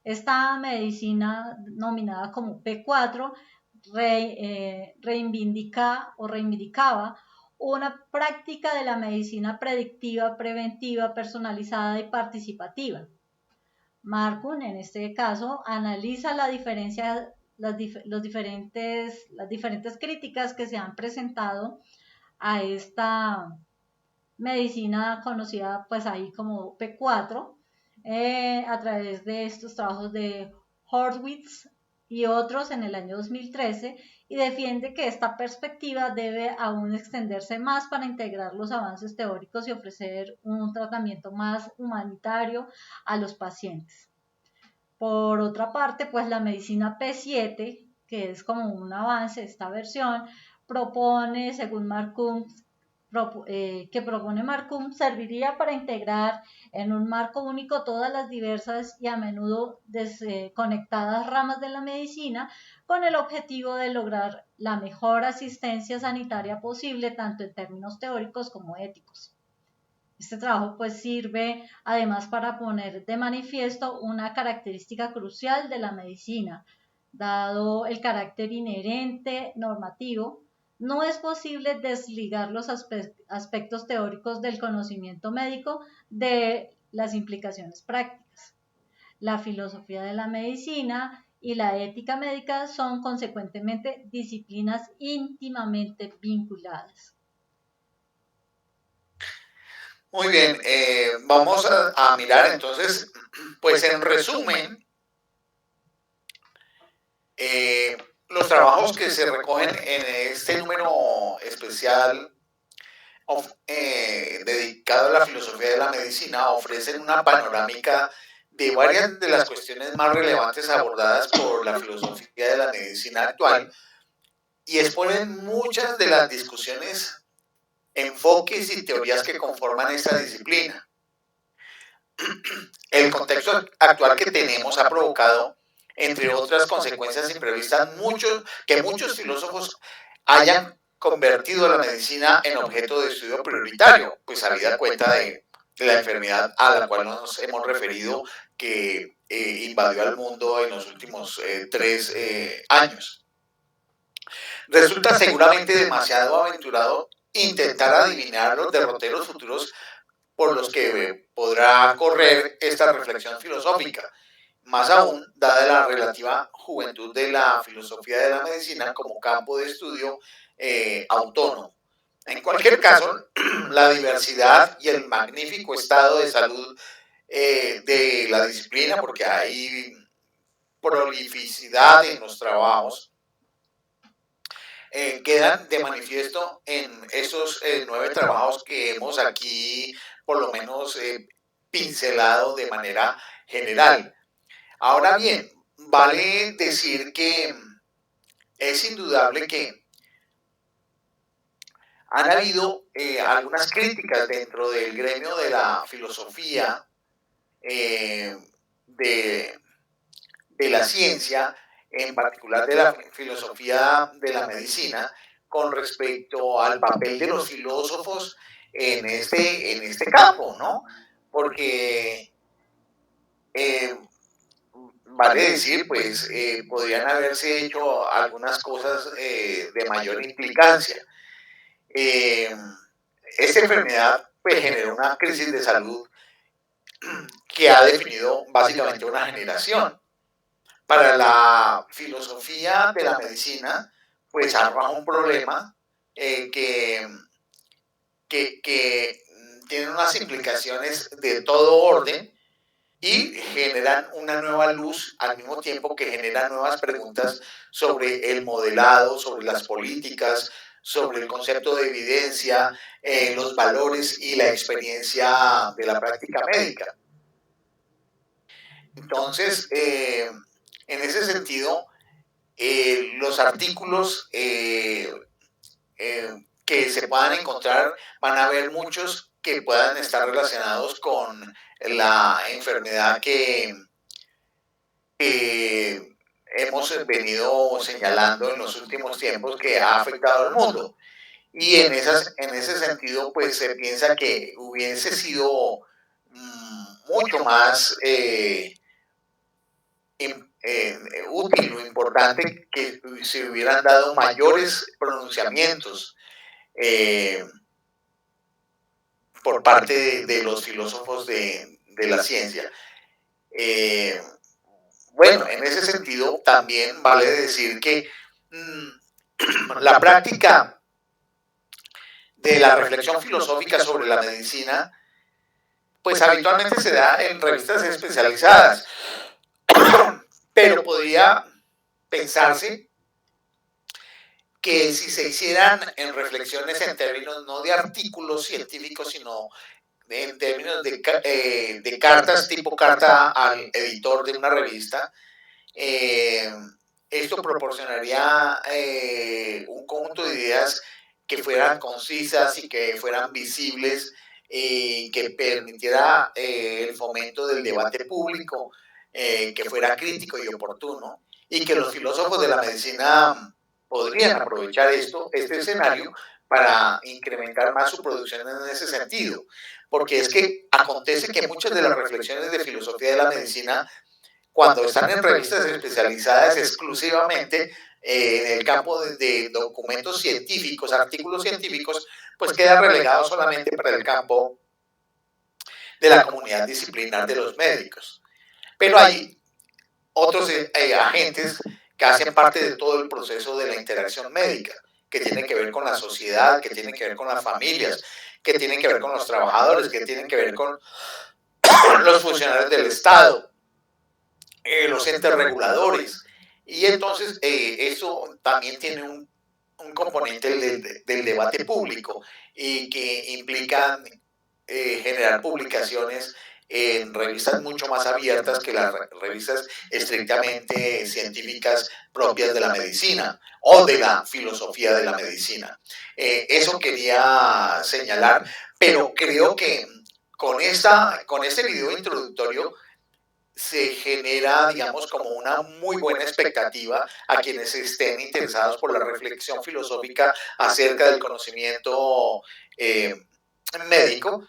Esta medicina nominada como P4 reivindicaba una práctica de la medicina predictiva, preventiva, personalizada y participativa. Marcum, en este caso, analiza las diferentes críticas que se han presentado a esta medicina conocida pues ahí como P4, a través de estos trabajos de Horwitz y otros en el año 2013, y defiende que esta perspectiva debe aún extenderse más para integrar los avances teóricos y ofrecer un tratamiento más humanitario a los pacientes. Por otra parte, pues la medicina P7, que es como un avance de esta versión, propone, según Marcum, serviría para integrar en un marco único todas las diversas y a menudo desconectadas ramas de la medicina, con el objetivo de lograr la mejor asistencia sanitaria posible, tanto en términos teóricos como éticos. Este trabajo pues sirve además para poner de manifiesto una característica crucial de la medicina. Dado el carácter inherente normativo, no es posible desligar los aspectos teóricos del conocimiento médico de las implicaciones prácticas. La filosofía de la medicina y la ética médica son consecuentemente disciplinas íntimamente vinculadas. Muy bien, vamos a mirar entonces, pues en resumen, los trabajos que se recogen en este número especial dedicado a la filosofía de la medicina ofrecen una panorámica de varias de las cuestiones más relevantes abordadas por la filosofía de la medicina actual y exponen muchas de las discusiones, enfoques y teorías que conforman esta disciplina. El contexto actual que tenemos ha provocado, entre otras consecuencias imprevistas, que muchos filósofos hayan convertido a la medicina en objeto de estudio prioritario, pues habida cuenta de la enfermedad a la cual nos hemos referido, que invadió al mundo en los últimos 3 años. Resulta seguramente demasiado aventurado intentar adivinar los derroteros futuros por los que podrá correr esta reflexión filosófica, más aún dada la relativa juventud de la filosofía de la medicina como campo de estudio autónomo. En cualquier caso, la diversidad y el magnífico estado de salud de la disciplina, porque hay prolificidad en los trabajos, quedan de manifiesto en esos 9 trabajos que hemos aquí por lo menos pincelado de manera general. Ahora bien, vale decir que es indudable que han habido algunas críticas dentro del gremio de la filosofía, de la ciencia, en particular de la filosofía de la medicina, con respecto al papel de los filósofos en este campo, ¿no? Porque vale decir, pues podrían haberse hecho algunas cosas de mayor implicancia. Esta enfermedad pues generó una crisis de salud que ha definido básicamente una generación. Para la filosofía de la medicina, pues arroja un problema que tiene unas implicaciones de todo orden y generan una nueva luz al mismo tiempo que generan nuevas preguntas sobre el modelado, sobre las políticas, sobre el concepto de evidencia, los valores y la experiencia de la práctica médica. Entonces, en ese sentido, los artículos que se puedan encontrar, van a haber muchos que puedan estar relacionados con la enfermedad que hemos venido señalando en los últimos tiempos que ha afectado al mundo. Y en ese sentido, pues se piensa que hubiese sido mucho más útil o importante que se hubieran dado mayores pronunciamientos por parte de los filósofos de la ciencia. Bueno, en ese sentido también vale decir que la práctica de la reflexión filosófica sobre la medicina pues habitualmente se da en revistas especializadas, pero podría pensarse que si se hicieran en reflexiones en términos no de artículos científicos, sino en términos de cartas, tipo carta al editor de una revista, esto proporcionaría un conjunto de ideas que fueran concisas y que fueran visibles y que permitiera el fomento del debate público, que fuera crítico y oportuno, y que los filósofos de la medicina podrían aprovechar este escenario para incrementar más su producción en ese sentido. Porque es que acontece que muchas de las reflexiones de filosofía de la medicina, cuando están en revistas especializadas exclusivamente en el campo de documentos científicos, artículos científicos, pues quedan relegados solamente para el campo de la comunidad disciplinar de los médicos. Pero hay otros agentes que hacen parte de todo el proceso de la interacción médica, que tiene que ver con la sociedad, que tiene que ver con las familias, que tienen que ver con los trabajadores, que tienen que ver con los funcionarios del Estado, los entes reguladores. Y entonces eso también tiene un componente del debate público y que implica generar publicaciones en revistas mucho más abiertas que las revistas estrictamente científicas propias de la medicina o de la filosofía de la medicina. Eso quería señalar, pero creo que con este video introductorio se genera, digamos, como una muy buena expectativa a quienes estén interesados por la reflexión filosófica acerca del conocimiento médico,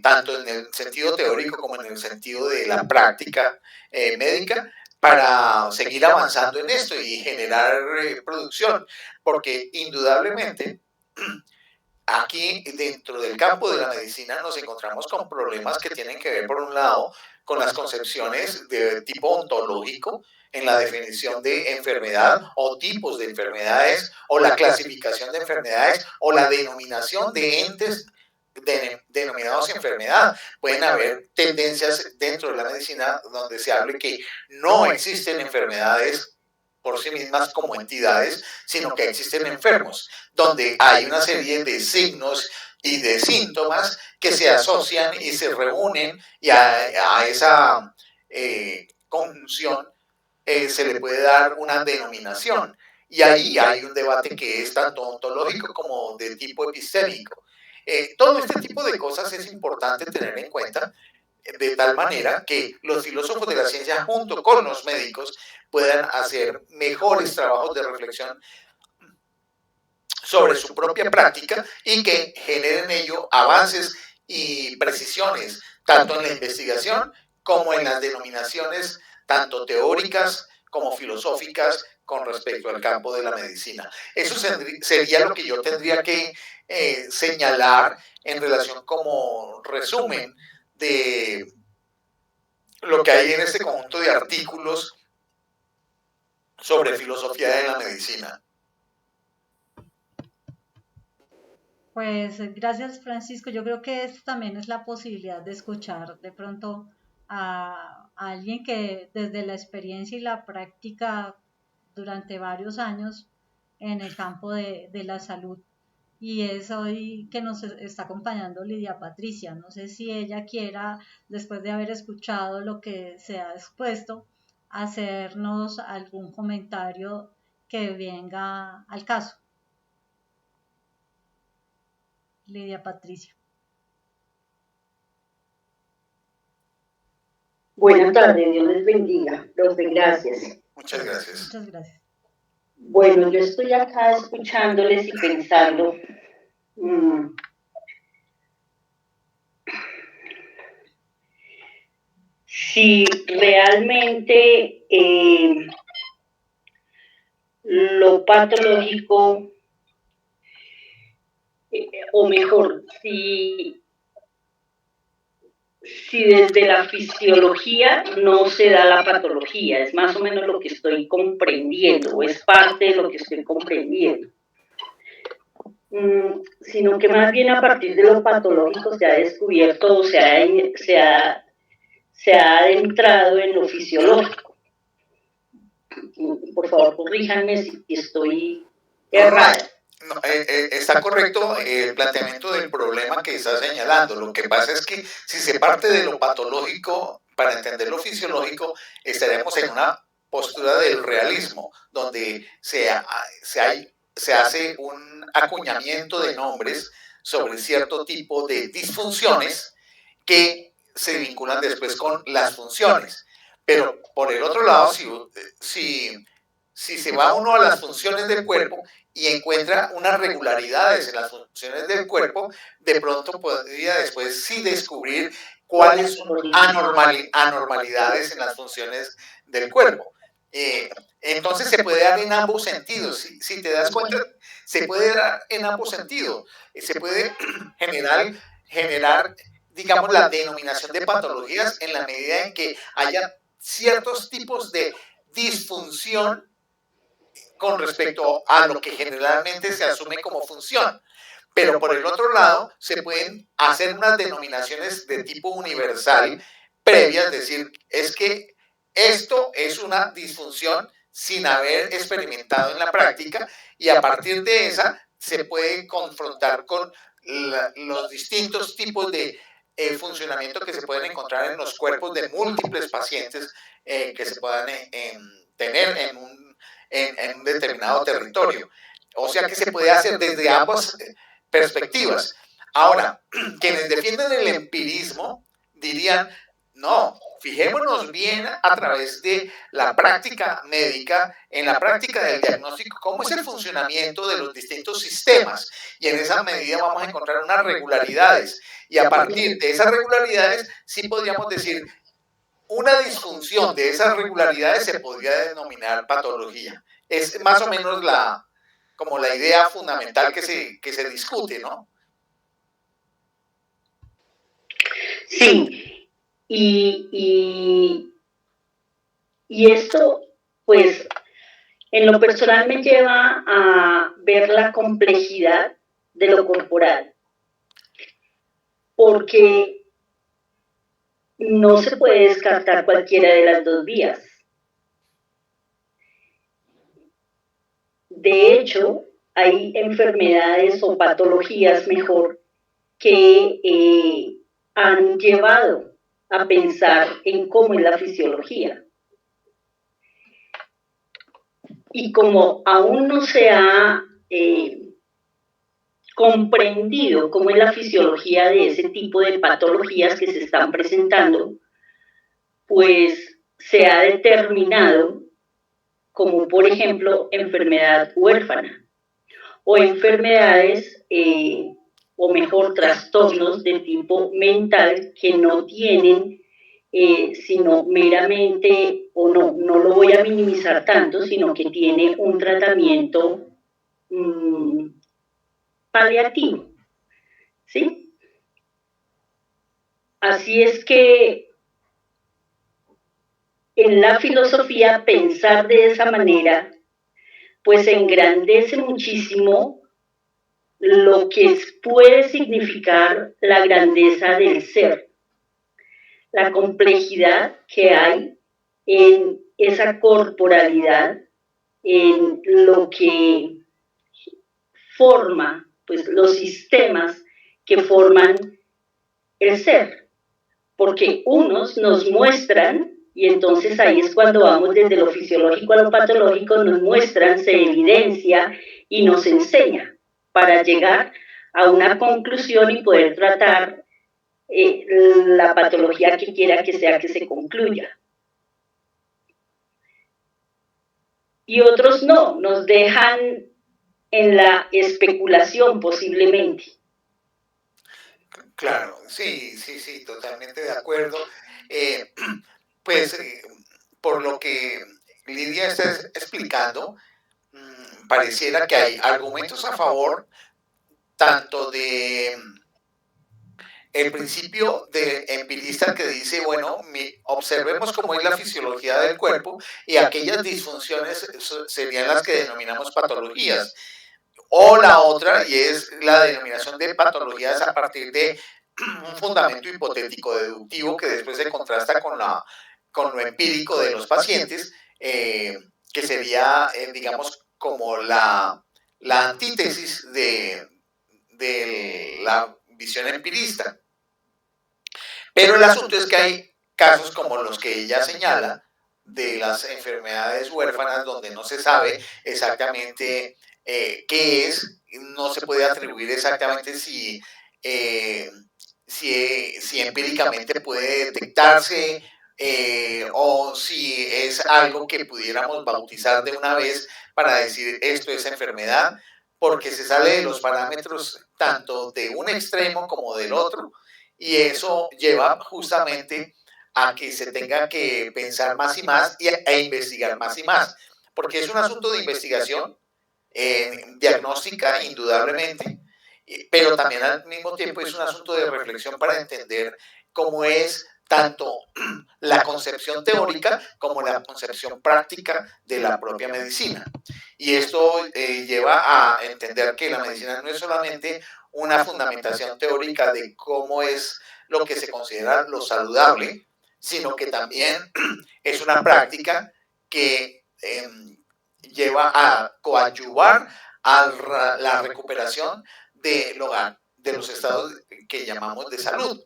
tanto en el sentido teórico como en el sentido de la práctica médica, para seguir avanzando en esto y generar producción, porque indudablemente aquí dentro del campo de la medicina nos encontramos con problemas que tienen que ver, por un lado, con las concepciones de tipo ontológico en la definición de enfermedad o tipos de enfermedades o la clasificación de enfermedades o la denominación de entes denominados enfermedad. Pueden haber tendencias dentro de la medicina donde se hable que no existen enfermedades por sí mismas como entidades, sino que existen enfermos, donde hay una serie de signos y de síntomas que se asocian y se reúnen y a esa conjunción se le puede dar una denominación. Y ahí hay un debate que es tanto ontológico como de tipo epistémico. Todo este tipo de cosas es importante tener en cuenta, de tal manera que los filósofos de la ciencia junto con los médicos puedan hacer mejores trabajos de reflexión sobre su propia práctica y que generen ello avances y precisiones tanto en la investigación como en las denominaciones tanto teóricas como filosóficas con respecto al campo de la medicina. Eso sería lo que yo tendría que señalar en relación como resumen de lo que hay en este conjunto de artículos sobre filosofía de la medicina. Pues gracias, Francisco. Yo creo que esto también es la posibilidad de escuchar de pronto a alguien que desde la experiencia y la práctica durante varios años en el campo de la salud, y es hoy que nos está acompañando Lidia Patricia. No sé si ella quiera, después de haber escuchado lo que se ha expuesto, hacernos algún comentario que venga al caso. Lidia Patricia. Buenas tardes, Dios les bendiga. Profe, gracias. Muchas gracias. Muchas gracias. Bueno, yo estoy acá escuchándoles y pensando, si realmente lo patológico, o mejor, si desde la fisiología no se da la patología, es más o menos lo que estoy comprendiendo, o es parte de lo que estoy comprendiendo. sino que más bien a partir de lo patológico se ha descubierto o se ha adentrado en lo fisiológico. Por favor, corríjanme si estoy errada. No, está correcto el planteamiento del problema que está señalando. Lo que pasa es que si se parte de lo patológico para entender lo fisiológico, estaremos en una postura del realismo, donde se hace un acuñamiento de nombres sobre cierto tipo de disfunciones que se vinculan después con las funciones. Pero por el otro lado, si se va uno a las funciones del cuerpo y encuentra unas regularidades en las funciones del cuerpo, de pronto podría después sí descubrir cuáles son anormalidades en las funciones del cuerpo. Entonces se puede dar en ambos sentidos. Si te das cuenta, se puede dar en ambos sentidos. Se puede generar, digamos, la denominación de patologías en la medida en que haya ciertos tipos de disfunción con respecto a lo que generalmente se asume como función. Pero por el otro lado, se pueden hacer unas denominaciones de tipo universal previas, es decir, es que esto es una disfunción sin haber experimentado en la práctica, y a partir de esa se puede confrontar con los distintos tipos de funcionamiento que se pueden encontrar en los cuerpos de múltiples pacientes que se puedan tener en un determinado territorio. O sea que se puede hacer desde ambas perspectivas. Ahora, quienes defienden el empirismo dirían, no, fijémonos bien a través de la práctica médica, en la práctica del diagnóstico, cómo es el funcionamiento de los distintos sistemas, y en esa medida vamos a encontrar unas regularidades, y a partir de esas regularidades sí podríamos decir, una disfunción de esas regularidades se podría denominar patología. Es más o menos como la idea fundamental que se discute, ¿no? Sí, y esto, pues, en lo personal me lleva a ver la complejidad de lo corporal, porque no se puede descartar cualquiera de las dos vías. De hecho, hay enfermedades o patologías mejor que han llevado a pensar en cómo es la fisiología. Y como aún no se ha comprendido cómo es la fisiología de ese tipo de patologías que se están presentando, pues se ha determinado como por ejemplo enfermedad huérfana o enfermedades o mejor trastornos de tipo mental que no tienen sino meramente, o no lo voy a minimizar tanto, sino que tiene un tratamiento paliativo, ¿sí? Así es que en la filosofía pensar de esa manera, pues engrandece muchísimo lo que puede significar la grandeza del ser, la complejidad que hay en esa corporalidad, en lo que forma, pues los sistemas que forman el ser, porque unos nos muestran, y entonces ahí es cuando vamos desde lo fisiológico a lo patológico, nos muestran, se evidencia y nos enseña para llegar a una conclusión y poder tratar la patología que quiera que sea que se concluya. Y otros no, nos dejan en la especulación posiblemente. Claro, sí, totalmente de acuerdo. Pues por lo que Lidia está explicando, pareciera que hay argumentos a favor tanto de el principio de empirista que dice, bueno, observemos cómo es la fisiología del cuerpo y aquellas disfunciones serían las que denominamos patologías. O la otra, y es la denominación de patologías a partir de un fundamento hipotético deductivo que después se contrasta con lo empírico de los pacientes, que sería, digamos, como la antítesis de la visión empirista. Pero el asunto es que hay casos como los que ella señala, de las enfermedades huérfanas, donde no se sabe exactamente qué es, no se puede atribuir exactamente si empíricamente puede detectarse, o si es algo que pudiéramos bautizar de una vez para decir esto es enfermedad, porque se sale de los parámetros tanto de un extremo como del otro, y eso lleva justamente a que se tenga que pensar más y más e investigar más y más, porque es un asunto de investigación diagnóstica, indudablemente, pero también al mismo tiempo es un asunto de reflexión para entender cómo es tanto la concepción teórica como la concepción práctica de la propia medicina. Y esto lleva a entender que la medicina no es solamente una fundamentación teórica de cómo es lo que se considera lo saludable, sino que también es una práctica que lleva a coadyuvar a la recuperación de los estados que llamamos de salud.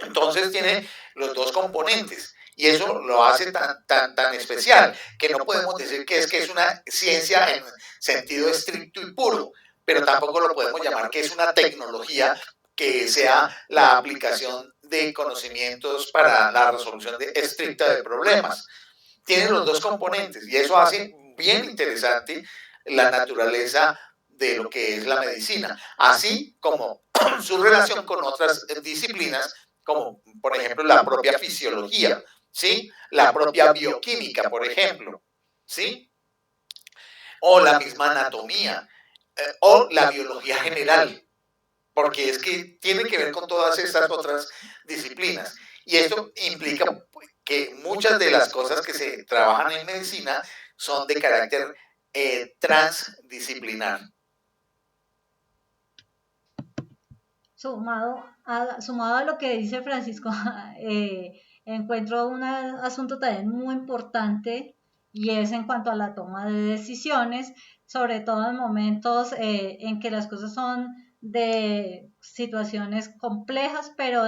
Entonces tiene los dos componentes y eso lo hace tan especial que no podemos decir que es una ciencia en sentido estricto y puro, pero tampoco lo podemos llamar que es una tecnología que sea la aplicación de conocimientos para la resolución estricta de problemas. Tiene los dos componentes y eso hace bien interesante la naturaleza de lo que es la medicina, así como su relación con otras disciplinas, como por ejemplo la propia fisiología, ¿sí? La propia bioquímica, por ejemplo, ¿sí? O la misma anatomía, o la biología general, porque es que tiene que ver con todas estas otras disciplinas. Y esto implica que muchas de las cosas que se trabajan en medicina son de carácter transdisciplinar. Sumado a lo que dice Francisco, encuentro un asunto también muy importante y es en cuanto a la toma de decisiones, sobre todo en momentos en que las cosas son de situaciones complejas, pero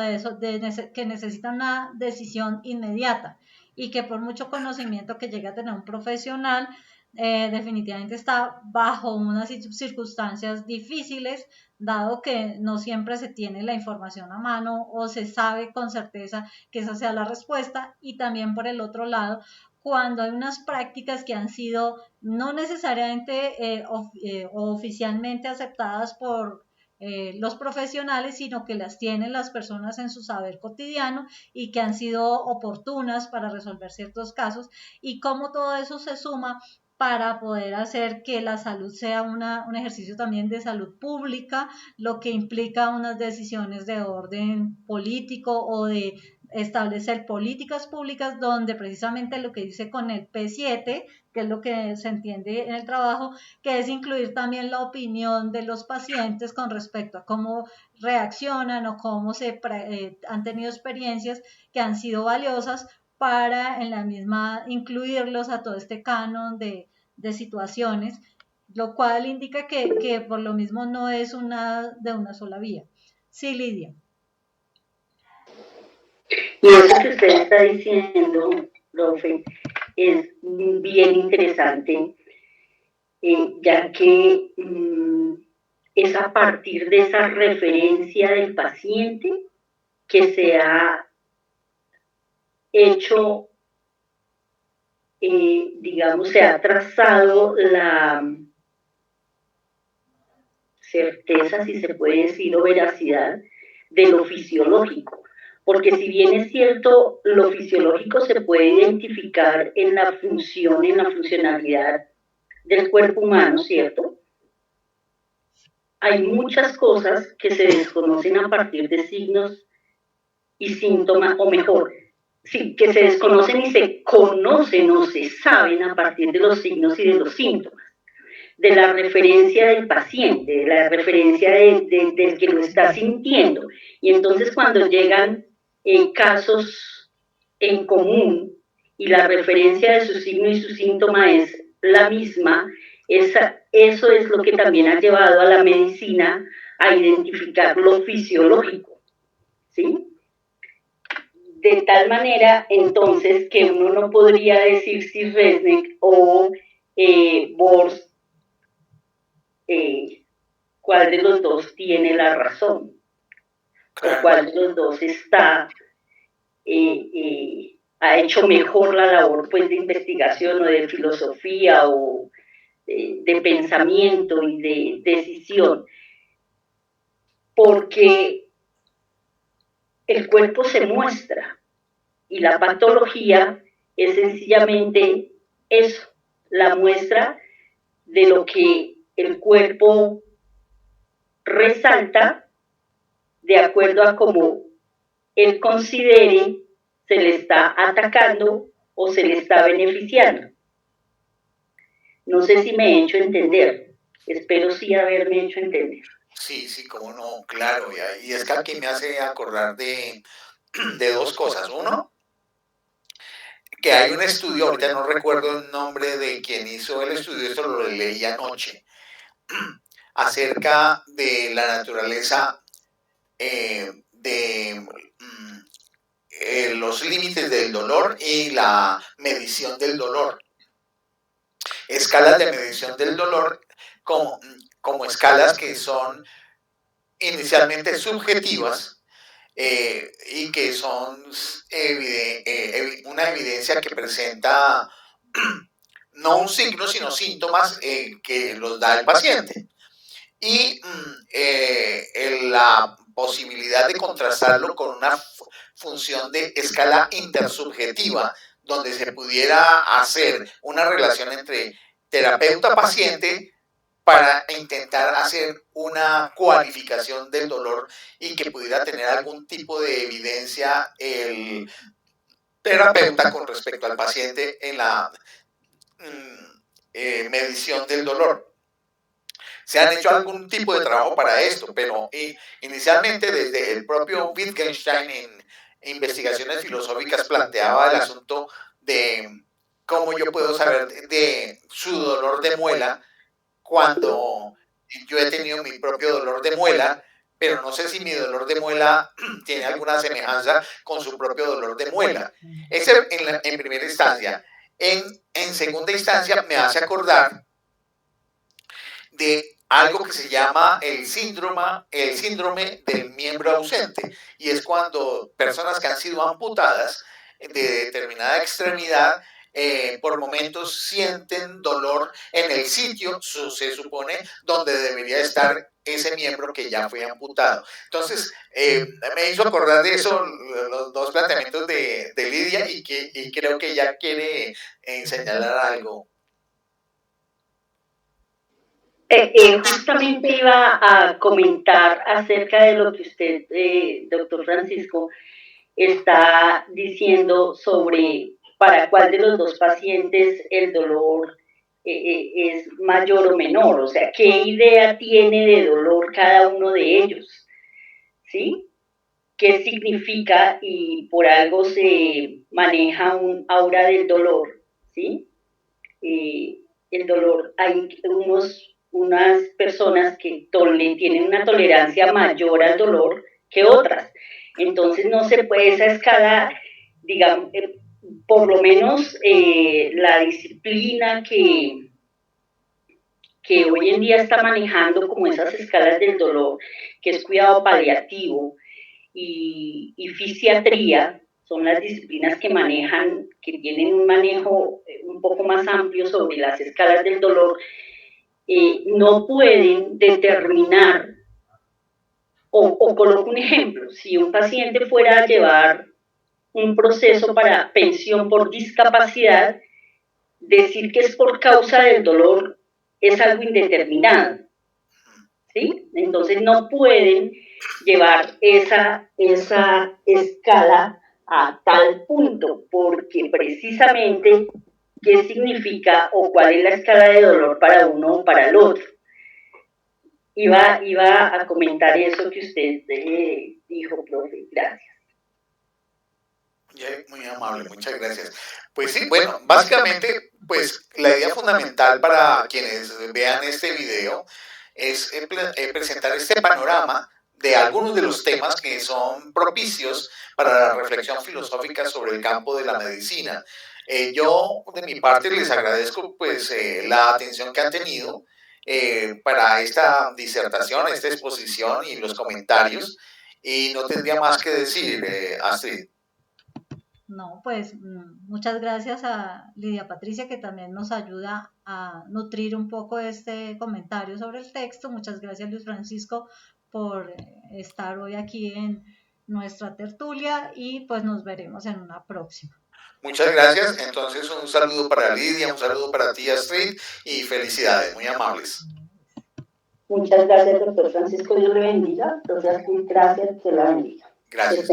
que necesitan una decisión inmediata y que por mucho conocimiento que llegue a tener un profesional, definitivamente está bajo unas circunstancias difíciles, dado que no siempre se tiene la información a mano o se sabe con certeza que esa sea la respuesta, y también por el otro lado, cuando hay unas prácticas que han sido no necesariamente o oficialmente aceptadas por los profesionales, sino que las tienen las personas en su saber cotidiano y que han sido oportunas para resolver ciertos casos, y cómo todo eso se suma para poder hacer que la salud sea un ejercicio también de salud pública, lo que implica unas decisiones de orden político o de establecer políticas públicas donde precisamente lo que dice con el P7, que es lo que se entiende en el trabajo, que es incluir también la opinión de los pacientes con respecto a cómo reaccionan o cómo han tenido experiencias que han sido valiosas para en la misma incluirlos a todo este canon de situaciones, lo cual indica que por lo mismo no es de una sola vía. Sí, Lidia. Y eso que usted está diciendo, profe, es bien interesante, ya que es a partir de esa referencia del paciente que se ha hecho, digamos, se ha trazado la certeza, si se puede decir, o veracidad de lo fisiológico. Porque si bien es cierto, lo fisiológico se puede identificar en la función, en la funcionalidad del cuerpo humano, ¿cierto? Hay muchas cosas que se desconocen a partir de signos y síntomas, o mejor, sí, que se desconocen y se conocen o se saben a partir de los signos y de los síntomas. de la referencia del paciente, de la referencia del que lo está sintiendo. Y entonces cuando llegan casos en común y la referencia de su signo y su síntoma es la misma, eso es lo que también ha llevado a la medicina a identificar lo fisiológico, ¿sí? De tal manera, entonces, que uno no podría decir si Resnick o Bohr, cuál de los dos tiene la razón, claro, o cuál de los dos ha hecho mejor la labor, pues, de investigación o de filosofía o de pensamiento y de decisión, porque el cuerpo se muestra y la patología es sencillamente eso, la muestra de lo que el cuerpo resalta de acuerdo a cómo él considere se le está atacando o se le está beneficiando. No sé si me he hecho entender, espero sí haberme hecho entender. Sí, sí, cómo no, claro, y es que aquí me hace acordar de dos cosas. Uno, que hay un estudio, ahorita no recuerdo el nombre de quien hizo el estudio, esto lo leí anoche, acerca de la naturaleza de los límites del dolor y la medición del dolor. Escalas de medición del dolor como escalas que son inicialmente subjetivas y que son una evidencia que presenta no un signo, sino síntomas que los da el paciente. Y la posibilidad de contrastarlo con una función de escala intersubjetiva, donde se pudiera hacer una relación entre terapeuta-paciente para intentar hacer una cualificación del dolor y que pudiera tener algún tipo de evidencia el terapeuta con respecto al paciente en la medición del dolor. Se han hecho algún tipo de trabajo para esto, pero inicialmente desde el propio Wittgenstein en investigaciones filosóficas planteaba el asunto de cómo yo puedo saber de su dolor de muela cuando yo he tenido mi propio dolor de muela, pero no sé si mi dolor de muela tiene alguna semejanza con su propio dolor de muela. Ese en primera instancia. En segunda instancia me hace acordar de algo que se llama el síndrome del miembro ausente, y es cuando personas que han sido amputadas de determinada extremidad por momentos sienten dolor en el sitio, se supone, donde debería estar ese miembro que ya fue amputado. Entonces, me hizo acordar de eso los dos planteamientos de Lidia, y creo que ella quiere señalar algo. Justamente iba a comentar acerca de lo que usted, doctor Francisco, está diciendo sobre para cuál de los dos pacientes el dolor es mayor o menor, o sea, qué idea tiene de dolor cada uno de ellos, ¿sí? ¿Qué significa? Y por algo se maneja un aura del dolor, ¿sí? El dolor, hay unas personas que tienen una tolerancia mayor al dolor que otras. Entonces no se puede esa escala, digamos, por lo menos la disciplina que hoy en día está manejando como esas escalas del dolor, que es cuidado paliativo y fisiatría, son las disciplinas que manejan, que tienen un manejo un poco más amplio sobre las escalas del dolor, no pueden determinar, o coloco un ejemplo, si un paciente fuera a llevar un proceso para pensión por discapacidad, decir que es por causa del dolor es algo indeterminado, ¿sí? Entonces no pueden llevar esa escala a tal punto, porque precisamente qué significa o cuál es la escala de dolor para uno o para el otro. Iba a comentar eso que usted dijo, profe. Gracias. Muy amable, muchas gracias. Pues sí, bueno, básicamente, pues la idea fundamental para quienes vean este video es presentar este panorama de algunos de los temas que son propicios para la reflexión filosófica sobre el campo de la medicina. Yo, de mi parte, les agradezco pues la atención que han tenido para esta disertación, esta exposición y los comentarios. Y no tendría más que decir, Astrid. No, pues muchas gracias a Lidia Patricia que también nos ayuda a nutrir un poco este comentario sobre el texto. Muchas gracias Luis Francisco por estar hoy aquí en nuestra tertulia y pues nos veremos en una próxima. Muchas gracias. Entonces un saludo para Lidia, un saludo para ti Astrid y felicidades, muy amables. Muchas gracias, doctor Francisco, Dios le bendiga. Doctor Astrid, gracias, que la bendiga. Gracias.